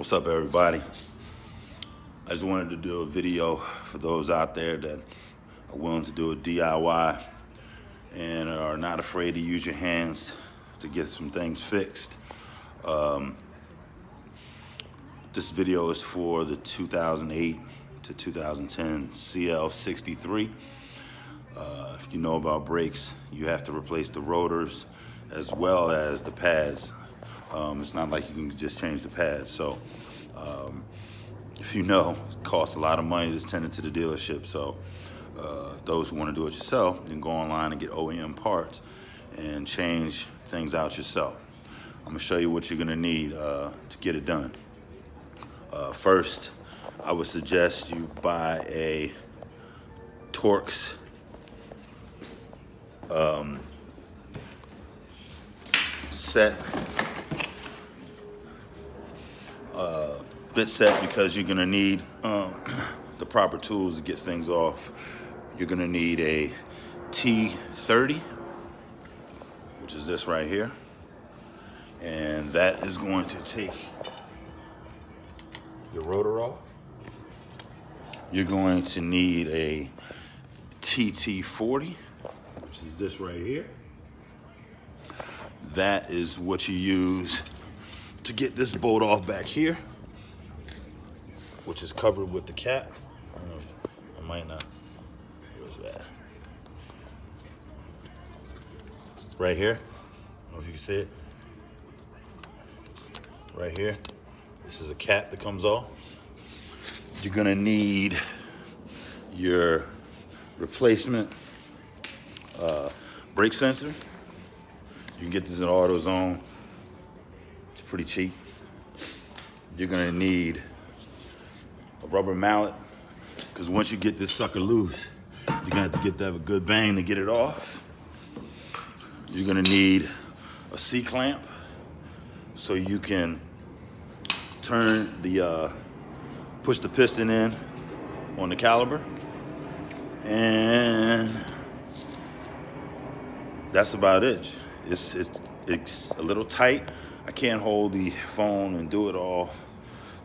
What's up, everybody? I just wanted to do a video for those out there that are willing to do a DIY and are not afraid to use your hands to get some things fixed. This video is for the 2008 to 2010 CL63. If you know about brakes, you have to replace the rotors as well as the pads. It's not like you can just change the pads. So if you know, it costs a lot of money to send it to the dealership. So those who want to do it yourself, you can go online and get OEM parts and change things out yourself. I'm gonna show you what you're gonna need to get it done. First, I would suggest you buy a Torx set, bit set, because you're gonna need the proper tools to get things off. You're gonna need a T30, which is this right here, and that is going to take your rotor off. You're going to need a TT40, which is this right here. That is what you use to get this bolt off back here, which is covered with the cap. I don't know, I might not. Where's that? Right here. I don't know if you can see it. Right here. This is a cap that comes off. You're gonna need your replacement brake sensor. You can get this in AutoZone. It's pretty cheap. You're gonna need a rubber mallet, because once you get this sucker loose, you're gonna have to get that a good bang to get it off. You're gonna need a C-clamp so you can turn the, push the piston in on the caliper. And that's about it. It's a little tight. I can't hold the phone and do it all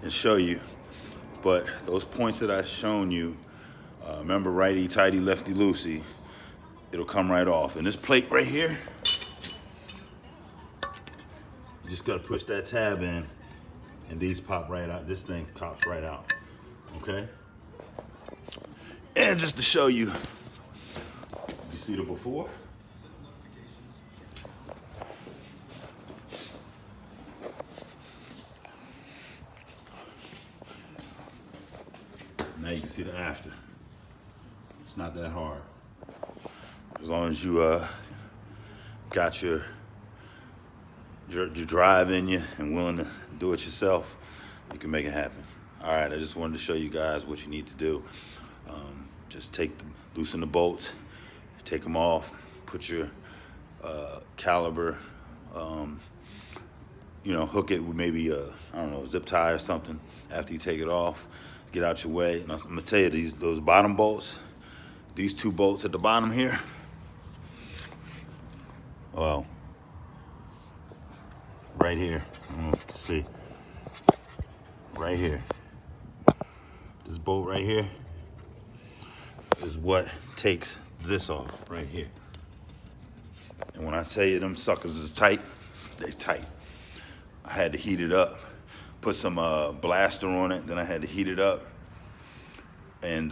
and show you, but those points that I've shown you, remember, righty tighty, lefty loosey, it'll come right off. And this plate right here, you just gotta push that tab in and these pop right out. This thing pops right out, okay? And just to show you, you see the before. Now you can see the after. It's not that hard. As long as you got your drive in you and willing to do it yourself, you can make it happen. All right, I just wanted to show you guys what you need to do. Just loosen the bolts, take them off, put your caliber, hook it with maybe I don't know, a zip tie or something after you take it off. Get out your way. And I'm gonna tell you, those bottom bolts, these two bolts at the bottom here, well, right here, I don't know if you can see, right here, this bolt right here is what takes this off right here. And when I tell you them suckers is tight, they're tight. I had to heat it up, put some blaster on it, then I had to heat it up. And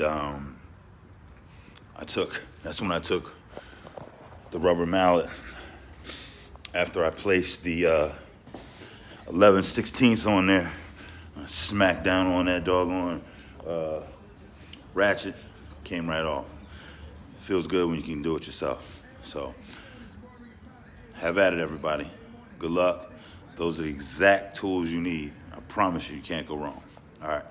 that's when I took the rubber mallet, after I placed the 11/16 on there, I smacked down on that doggone ratchet, came right off. Feels good when you can do it yourself. So have at it, everybody. Good luck. Those are the exact tools you need. I promise you, you can't go wrong. All right.